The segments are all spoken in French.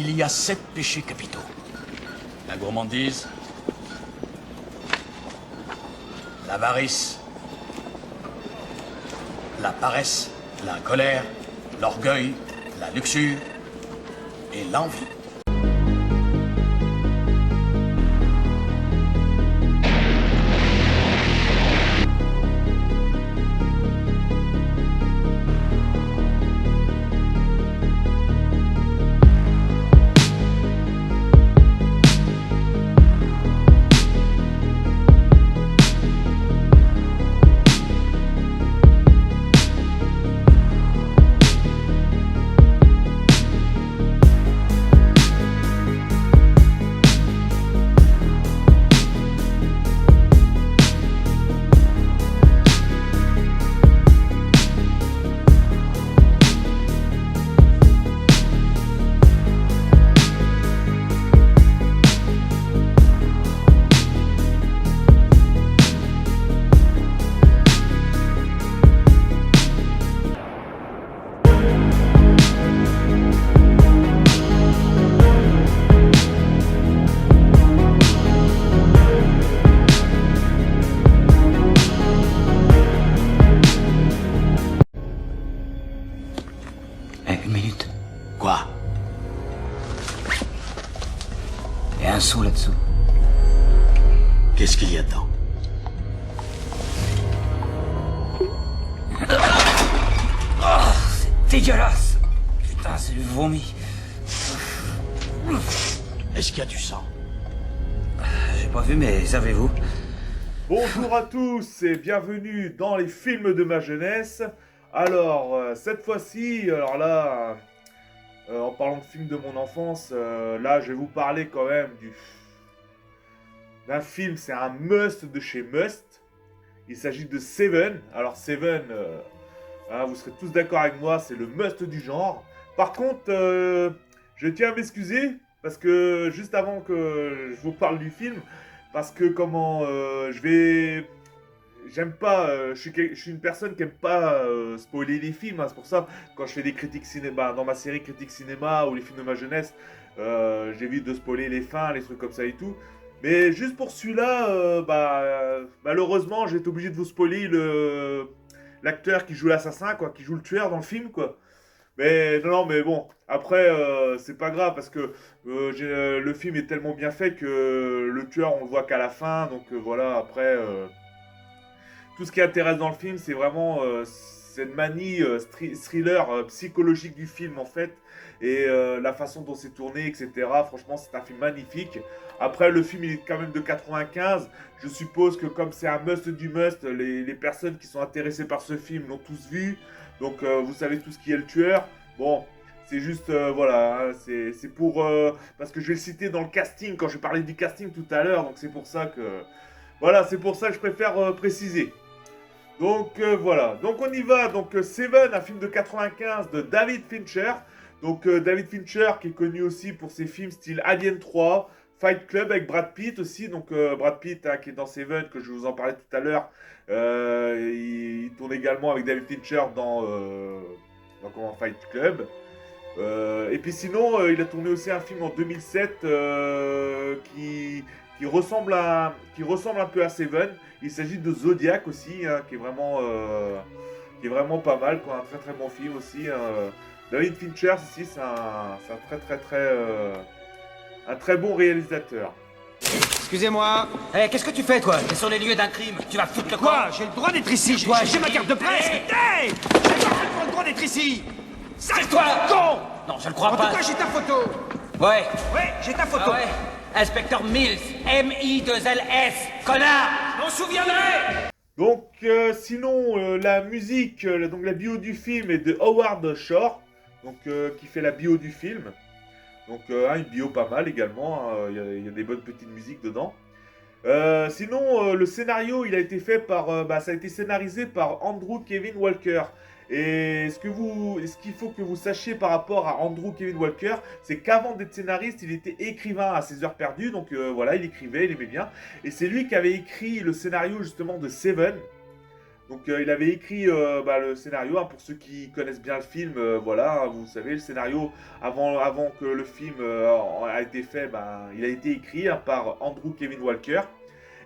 Il y a 7 péchés capitaux. La gourmandise, l'avarice, la paresse, la colère, l'orgueil, la luxure et l'envie. Une minute. Quoi? Il y a un sou là-dessous. Qu'est-ce qu'il y a dedans? Oh, c'est dégueulasse. Putain, c'est du vomi. Est-ce qu'il y a du sang? J'ai pas vu, mais savez-vous? Bonjour à tous et bienvenue dans les films de ma jeunesse. Alors, cette fois-ci, alors là, en parlant de films de mon enfance, là, je vais vous parler quand même d'un film, c'est un must de chez Must. Il s'agit de Seven. Alors, Seven, hein, vous serez tous d'accord avec moi, c'est le must du genre. Par contre, je tiens à m'excuser parce que juste avant que je vous parle du film, parce que j'aime pas, je suis une personne qui aime pas spoiler les films, hein. C'est pour ça, quand je fais des critiques cinéma, dans ma série critique cinéma ou les films de ma jeunesse, j'évite de spoiler les fins, les trucs comme ça et tout. Mais juste pour celui-là, malheureusement, j'ai été obligé de vous spoiler l'acteur qui joue l'assassin, quoi, qui joue le tueur dans le film, quoi. Mais non, mais bon, après, c'est pas grave parce que le film est tellement bien fait que le tueur, on le voit qu'à la fin. Donc voilà, après, tout ce qui intéresse dans le film, c'est vraiment cette manie thriller psychologique du film en fait. Et la façon dont c'est tourné, etc. Franchement, c'est un film magnifique. Après, le film il est quand même de 95. Je suppose que comme c'est un must du must, les personnes qui sont intéressées par ce film l'ont tous vu. Donc vous savez tout ce qui est le tueur. Bon, c'est juste, voilà, hein, c'est pour... parce que je vais le citer dans le casting, quand je parlais du casting tout à l'heure. Donc c'est pour ça que... Voilà, c'est pour ça que je préfère préciser. Donc voilà, donc on y va. Donc Seven, un film de 95 de David Fincher. Donc David Fincher qui est connu aussi pour ses films style Alien 3, Fight Club avec Brad Pitt aussi. Donc Brad Pitt hein, qui est dans Seven, que je vous en parlais tout à l'heure. Il tourne également avec David Fincher dans Fight Club. Et puis sinon, il a tourné aussi un film en 2007 qui ressemble un peu à Seven. Il s'agit de Zodiac aussi, hein, qui est vraiment pas mal, quoi, un très très bon film aussi. David Fincher, ici, c'est un très bon réalisateur. Excusez-moi. Qu'est-ce que tu fais, toi? T'es sur les lieux d'un crime. Tu vas foutre le camp. Quoi? J'ai le droit d'être ici. J'ai ma carte de presse. Hey, j'ai parfaitement le droit d'être ici. C'est toi, con. Non, je le crois En pas. tout cas, j'ai ta photo. Ouais. Ouais, j'ai ta photo. Ah ouais. Inspecteur Mills. M-I-2-L-S. Connard. Je m'en souviendrai. Donc, sinon, la musique, donc la bio du film est de Howard Shore, donc, qui fait la bio du film. Donc, une bio pas mal également, hein, il y a des bonnes petites musiques dedans. Sinon, le scénario, il a été fait ça a été scénarisé par Andrew Kevin Walker. Et ce qu'il faut que vous sachiez par rapport à Andrew Kevin Walker, c'est qu'avant d'être scénariste, il était écrivain à ses heures perdues. Donc voilà, il écrivait, il aimait bien. Et c'est lui qui avait écrit le scénario justement de Seven. Donc il avait écrit le scénario, hein, pour ceux qui connaissent bien le film, voilà, vous savez, le scénario, avant que le film a été fait, il a été écrit, hein, par Andrew Kevin Walker.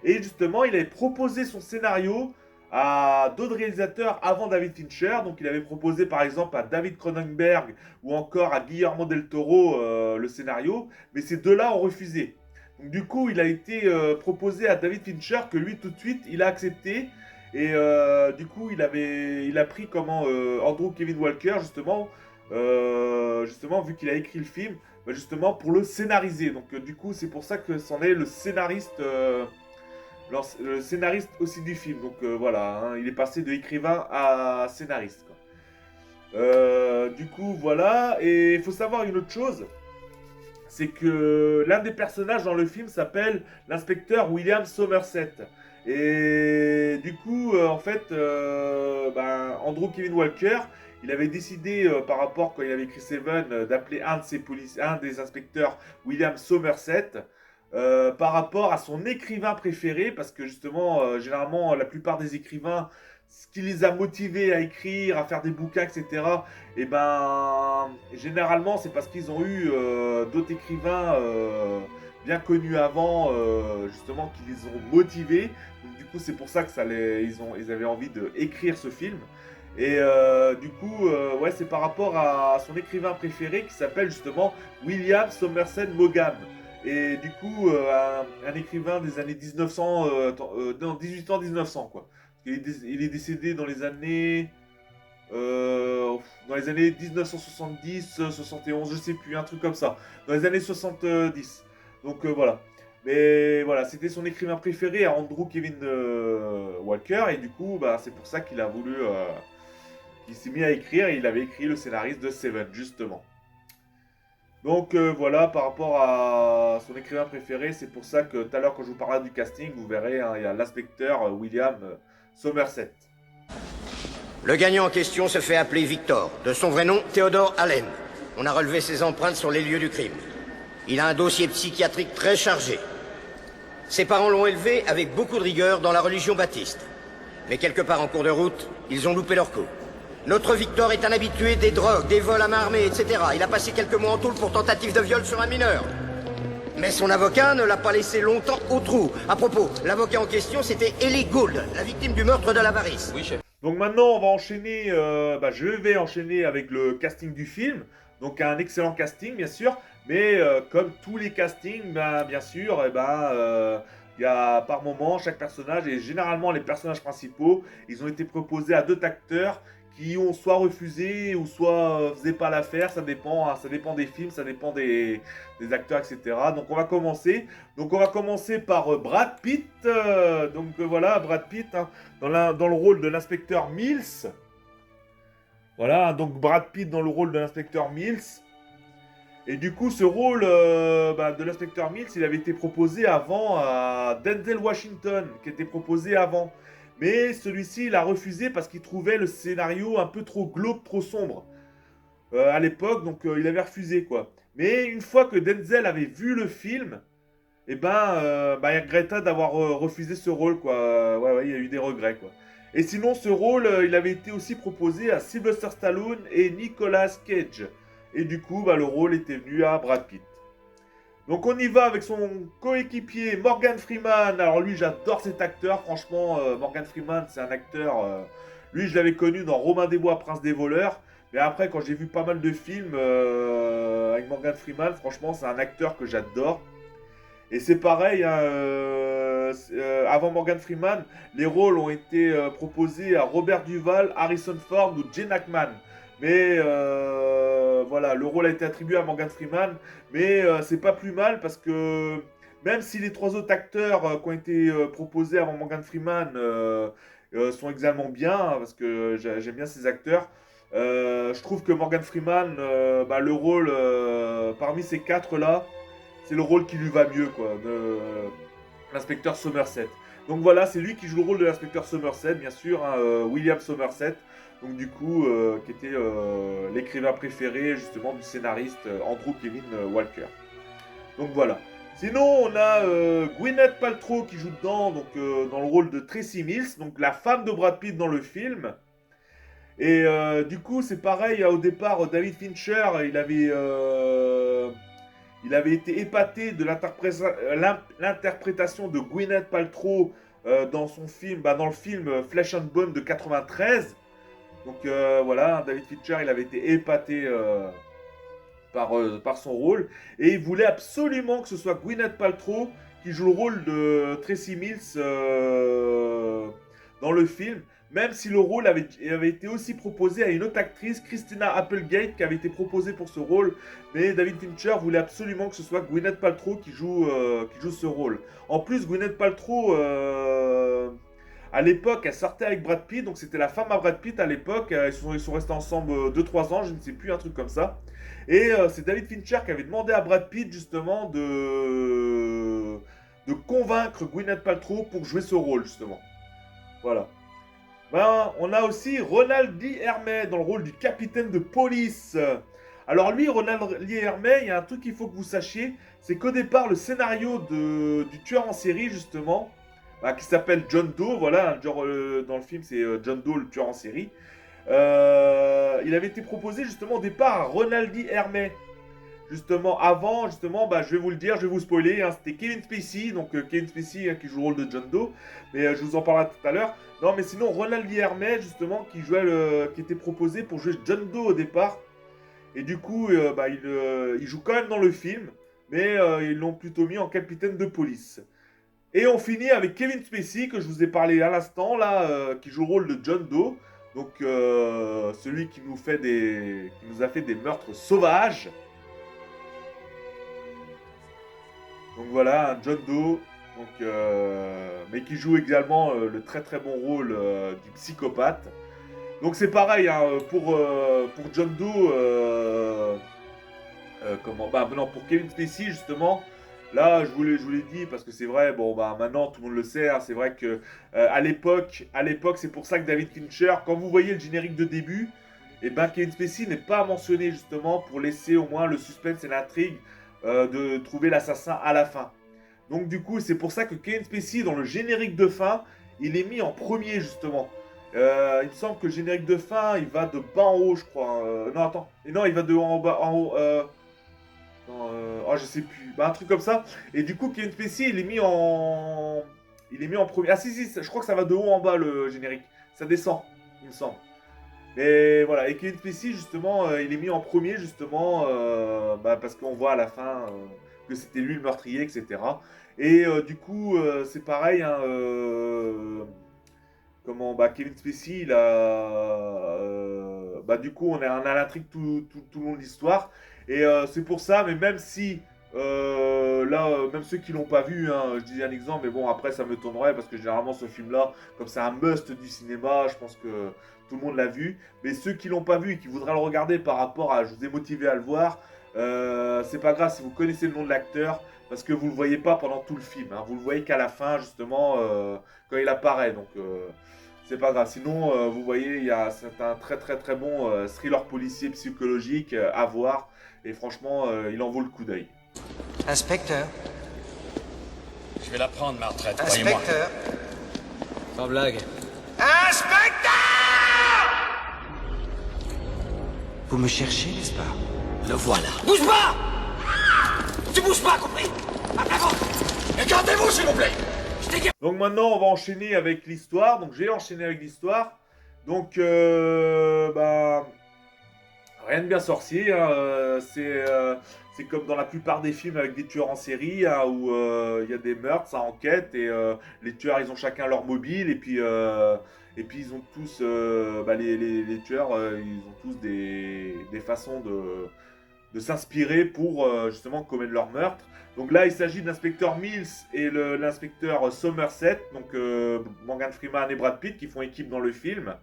Et justement, il avait proposé son scénario à d'autres réalisateurs avant David Fincher. Donc il avait proposé par exemple à David Cronenberg ou encore à Guillermo del Toro le scénario, mais ces deux-là ont refusé. Donc du coup, il a été proposé à David Fincher, que lui tout de suite, il a accepté. Et du coup, il a pris comment Andrew Kevin Walker, justement vu qu'il a écrit le film, justement pour le scénariser. Donc du coup, c'est pour ça que c'en est le scénariste, le scénariste aussi du film. Donc voilà, hein, il est passé de écrivain à scénariste, quoi. Du coup, voilà. Et il faut savoir une autre chose, c'est que l'un des personnages dans le film s'appelle l'inspecteur William Somerset. Et du coup, en fait, Andrew Kevin Walker, il avait décidé, par rapport, quand il avait écrit Seven, d'appeler un des inspecteurs William Somerset, par rapport à son écrivain préféré, parce que justement, généralement, la plupart des écrivains, ce qui les a motivés à écrire, à faire des bouquins, etc., et généralement, c'est parce qu'ils ont eu d'autres écrivains bien connus avant, justement, qui les ont motivés. Donc, du coup, c'est pour ça que ils avaient envie d'écrire ce film. Et du coup, ouais, c'est par rapport à son écrivain préféré qui s'appelle justement William Somerset Maugham. Et du coup, un écrivain des années 1900, non, 1800-1900, quoi. Il est décédé dans les années 1970, 71, je sais plus, un truc comme ça. Dans les années 70. Donc voilà. Mais voilà, c'était son écrivain préféré, Andrew Kevin Walker. Et du coup, c'est pour ça qu'il a voulu... qu'il s'est mis à écrire, et il avait écrit le scénariste de Seven, justement. Donc voilà, par rapport à son écrivain préféré, c'est pour ça que tout à l'heure, quand je vous parlerai du casting, vous verrez, hein, il y a l'inspecteur William Somerset. Le gagnant en question se fait appeler Victor, de son vrai nom Theodore Allen. On a relevé ses empreintes sur les lieux du crime. Il a un dossier psychiatrique très chargé. Ses parents l'ont élevé avec beaucoup de rigueur dans la religion baptiste. Mais quelque part en cours de route, ils ont loupé leur coup. Notre Victor est un habitué des drogues, des vols à main armée, etc. Il a passé quelques mois en tôle pour tentative de viol sur un mineur. Mais son avocat ne l'a pas laissé longtemps au trou. À propos, l'avocat en question, c'était Ellie Gould, la victime du meurtre de l'avarice. Oui, chef. Donc maintenant, on va enchaîner, je vais enchaîner avec le casting du film. Donc un excellent casting, bien sûr. Mais comme tous les castings, bien sûr, il y a par moment chaque personnage, et généralement les personnages principaux, ils ont été proposés à d'autres acteurs qui ont soit refusé ou soit faisaient pas l'affaire. Ça dépend, hein, ça dépend des films, ça dépend des acteurs, etc. Donc on va commencer. Donc on va commencer par Brad Pitt. Voilà, Brad Pitt, hein, dans le rôle de l'inspecteur Mills. Voilà, donc Brad Pitt dans le rôle de l'inspecteur Mills. Et du coup, ce rôle de l'inspecteur Mills, il avait été proposé avant à Denzel Washington, qui était proposé avant. Mais celui-ci, il a refusé parce qu'il trouvait le scénario un peu trop glauque, trop sombre à l'époque, donc il avait refusé, quoi. Mais une fois que Denzel avait vu le film, il regretta d'avoir refusé ce rôle, quoi. Ouais, il y a eu des regrets, quoi. Et sinon, ce rôle, il avait été aussi proposé à Sylvester Stallone et Nicolas Cage. Et du coup, le rôle était venu à Brad Pitt. Donc on y va avec son coéquipier Morgan Freeman. Alors lui, j'adore cet acteur, franchement. Morgan Freeman, c'est un acteur... lui, je l'avais connu dans Robin des Bois, Prince des voleurs. Mais après, quand j'ai vu pas mal de films avec Morgan Freeman, franchement, c'est un acteur que j'adore. Et c'est pareil, hein, avant Morgan Freeman, les rôles ont été proposés à Robert Duvall, Harrison Ford ou Gene Hackman. Mais voilà, le rôle a été attribué à Morgan Freeman, mais c'est pas plus mal parce que même si les trois autres acteurs qui ont été proposés avant Morgan Freeman sont également bien, hein, parce que j'aime bien ces acteurs, je trouve que Morgan Freeman, le rôle parmi ces quatre là, c'est le rôle qui lui va mieux, quoi, de l'inspecteur Somerset. Donc voilà, c'est lui qui joue le rôle de l'inspecteur Somerset, bien sûr, hein, William Somerset. Donc du coup, qui était l'écrivain préféré justement du scénariste Andrew Kevin Walker. Donc voilà. Sinon, on a Gwyneth Paltrow qui joue dedans, donc dans le rôle de Tracy Mills, donc la femme de Brad Pitt dans le film. Et du coup, c'est pareil, au départ, David Fincher, il avait été épaté de l'interprétation de Gwyneth Paltrow dans son film, dans le film Flesh and Bone de 93. Donc voilà, David Fincher, il avait été épaté par son rôle. Et il voulait absolument que ce soit Gwyneth Paltrow qui joue le rôle de Tracy Mills dans le film. Même si le rôle avait été aussi proposé à une autre actrice, Christina Applegate, qui avait été proposée pour ce rôle. Mais David Fincher voulait absolument que ce soit Gwyneth Paltrow qui joue ce rôle. En plus, Gwyneth Paltrow, à l'époque, elle sortait avec Brad Pitt. Donc c'était la femme à Brad Pitt à l'époque. Ils sont restés ensemble 2-3 ans, je ne sais plus, un truc comme ça. Et c'est David Fincher qui avait demandé à Brad Pitt justement de convaincre Gwyneth Paltrow pour jouer ce rôle justement. Voilà. On a aussi Ronald Lee Ermey dans le rôle du capitaine de police. Alors lui, Ronald Lee Ermey, il y a un truc qu'il faut que vous sachiez, c'est qu'au départ, le scénario du tueur en série, justement, qui s'appelle John Doe, voilà, dans le film, c'est John Doe, le tueur en série, il avait été proposé justement au départ à Ronald Lee Ermey. Justement, avant, justement, je vais vous le dire, je vais vous spoiler, hein, c'était Kevin Spacey, donc Kevin Spacey qui joue le rôle de John Doe, mais je vous en parlerai tout à l'heure. Non, mais sinon, Ronald Lee Ermey, justement, qui était proposé pour jouer John Doe au départ, et du coup, il joue quand même dans le film, mais ils l'ont plutôt mis en capitaine de police. Et on finit avec Kevin Spacey, que je vous ai parlé à l'instant, là, qui joue le rôle de John Doe, donc celui qui nous a fait des meurtres sauvages. Donc voilà, un John Doe, mais qui joue également le très très bon rôle du psychopathe. Donc c'est pareil, hein, pour John Doe, pour Kevin Spacey justement, là je vous l'ai dit parce que c'est vrai, maintenant tout le monde le sait, hein, c'est vrai que à l'époque c'est pour ça que David Fincher, quand vous voyez le générique de début, Kevin Spacey n'est pas mentionné justement pour laisser au moins le suspense et l'intrigue de trouver l'assassin à la fin. Donc du coup, c'est pour ça que Kevin Spacey, dans le générique de fin, il est mis en premier justement. Il me semble que le générique de fin, il va de bas en haut, je crois. Non, attends. Non, il va de haut en bas, en haut. Je sais plus. Un truc comme ça. Et du coup, Kevin Spacey, il est mis en premier. Ah si, je crois que ça va de haut en bas le générique. Ça descend, il me semble. Mais voilà, et Kevin Spacey, justement, il est mis en premier, justement, parce qu'on voit à la fin que c'était lui le meurtrier, etc. Et du coup, c'est pareil, hein, Kevin Spacey, il a... du coup, on a l'intrigue tout le long de l'histoire. Et c'est pour ça, mais même si... même ceux qui l'ont pas vu, hein, je disais un exemple, mais bon, après ça me tournerait parce que généralement ce film-là, comme c'est un must du cinéma, je pense que tout le monde l'a vu. Mais ceux qui l'ont pas vu et qui voudraient le regarder par rapport à, je vous ai motivé à le voir, c'est pas grave si vous connaissez le nom de l'acteur, parce que vous le voyez pas pendant tout le film, hein, vous le voyez qu'à la fin justement quand il apparaît, donc c'est pas grave. Sinon, vous voyez, c'est un très très très bon thriller policier psychologique à voir, et franchement, il en vaut le coup d'œil. Inspecteur. Je vais la prendre, ma retraite, croyez-moi. Inspecteur. Sans blague. Inspecteur! Vous me cherchez, n'est-ce pas? Le voilà. Bouge pas! Tu bouges pas, compris? Avant! Écartez-vous, s'il vous plaît. Donc maintenant, on va enchaîner avec l'histoire. Donc j'ai enchaîné avec l'histoire. Donc, rien de bien sorcier. Hein. C'est comme dans la plupart des films avec des tueurs en série, hein, où il y a des meurtres, ça enquête, et les tueurs, ils ont chacun leur mobile, et puis ils ont tous, les tueurs, ils ont tous des façons de s'inspirer pour justement commettre leur meurtre. Donc là, il s'agit de l'inspecteur Mills et l'inspecteur Somerset, donc Morgan Freeman et Brad Pitt, qui font équipe dans le film.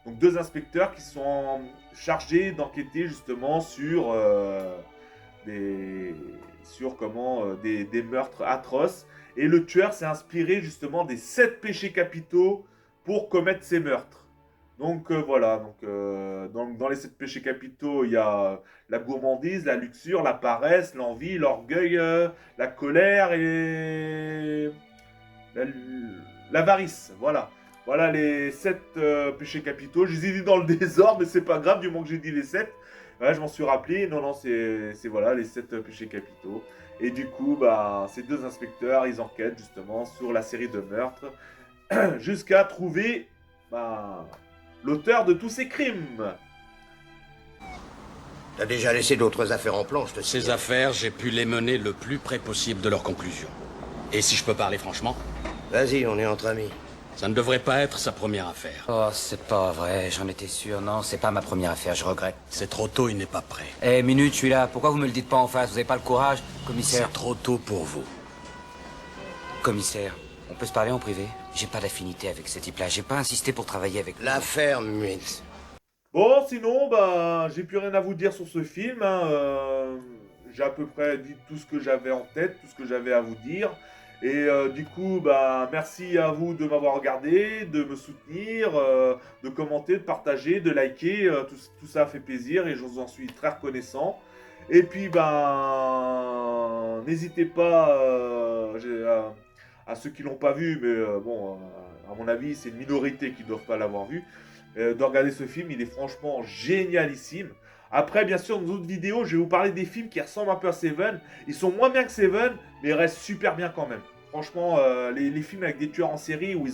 Donc deux inspecteurs qui sont chargés d'enquêter justement sur des meurtres atroces. Et le tueur s'est inspiré justement des 7 péchés capitaux pour commettre ces meurtres. Donc voilà, donc, dans les 7 péchés capitaux, il y a la gourmandise, la luxure, la paresse, l'envie, l'orgueil, la colère et la- l'avarice. Voilà. Voilà les 7 péchés capitaux. Je les ai dit dans le désordre, mais c'est pas grave, du moment que j'ai dit les 7. Ouais, je m'en suis rappelé. Non, non, c'est voilà, les 7 péchés capitaux. Et du coup, bah, ces 2 inspecteurs, ils enquêtent justement sur la série de meurtres jusqu'à trouver bah, l'auteur de tous ces crimes. T'as déjà laissé d'autres affaires en plan, je te Ces signale. affaires, j'ai pu les mener le plus près possible de leur conclusion. Et si je peux parler franchement, Vas-y, on est entre amis. ça ne devrait pas être sa première affaire. Oh, c'est pas vrai, j'en étais sûr. Non, c'est pas ma première affaire, je regrette. C'est trop tôt, il n'est pas prêt. Eh, minute, je suis là. Pourquoi vous me le dites pas en face? Vous avez pas le courage, commissaire? C'est trop tôt pour vous. Commissaire, on peut se parler en privé? J'ai pas d'affinité avec ce type-là. J'ai pas insisté pour travailler avec lui. L'affaire Mills. Bon, sinon, bah, j'ai plus rien à vous dire sur ce film. Hein, j'ai à peu près dit tout ce que j'avais en tête, tout ce que j'avais à vous dire. Et du coup, bah, merci à vous de m'avoir regardé, de me soutenir, de commenter, de partager, de liker. Tout ça fait plaisir et je vous en suis très reconnaissant. Et puis, ben, n'hésitez pas à ceux qui l'ont pas vu, mais bon, à mon avis, c'est une minorité qui ne doivent pas l'avoir vu, de regarder ce film. Il est franchement génialissime. Après, bien sûr, dans d'autres vidéos, je vais vous parler des films qui ressemblent un peu à Seven. Ils sont moins bien que Seven, mais ils restent super bien quand même. Franchement, les films avec des tueurs en série où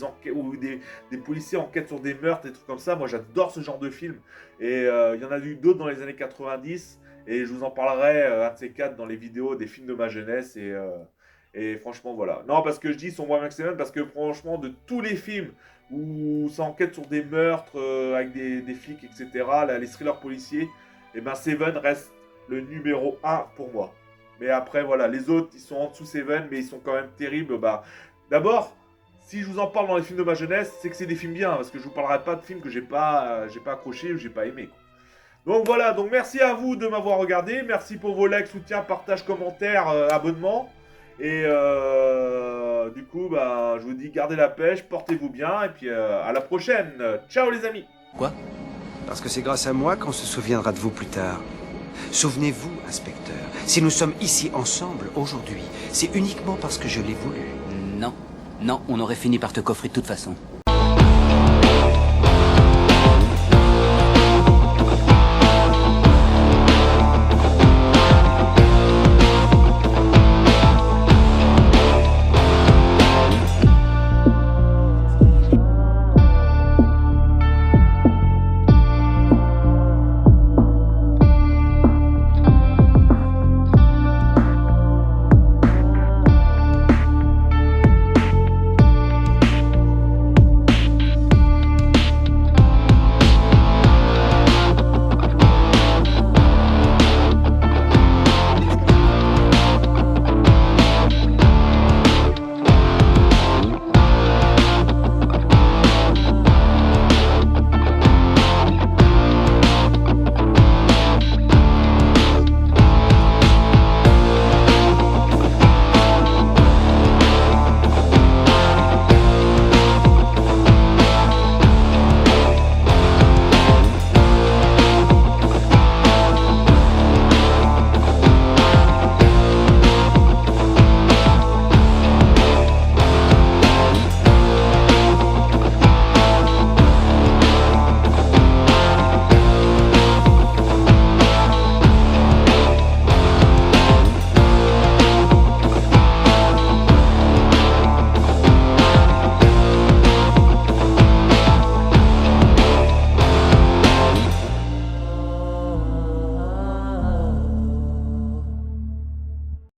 des policiers enquêtent sur des meurtres, des trucs comme ça, moi j'adore ce genre de films. Et il y en a eu d'autres dans les années 90. Et je vous en parlerai, un de ces 4, dans les vidéos des films de ma jeunesse. Et franchement, voilà. Non, parce que je dis ils sont moins bien que Seven, parce que franchement, de tous les films où ça enquête sur des meurtres avec des flics, etc., là, les thrillers policiers, et ben Seven reste le numéro 1 pour moi. Mais après, voilà, les autres, ils sont en dessous Seven, mais ils sont quand même terribles. Bah, d'abord, si je vous en parle dans les films de ma jeunesse, c'est que c'est des films bien, parce que je vous parlerai pas de films que j'ai pas accroché ou j'ai pas aimé, quoi. Donc voilà, donc merci à vous de m'avoir regardé, merci pour vos likes, soutien, partage, commentaires, abonnements. Et du coup, bah, je vous dis gardez la pêche, portez-vous bien, et puis à la prochaine. Ciao les amis. Quoi? Parce que c'est grâce à moi qu'on se souviendra de vous plus tard. Souvenez-vous, inspecteur, si nous sommes ici ensemble aujourd'hui, c'est uniquement parce que je l'ai voulu. Non, non, on aurait fini par te coffrer de toute façon.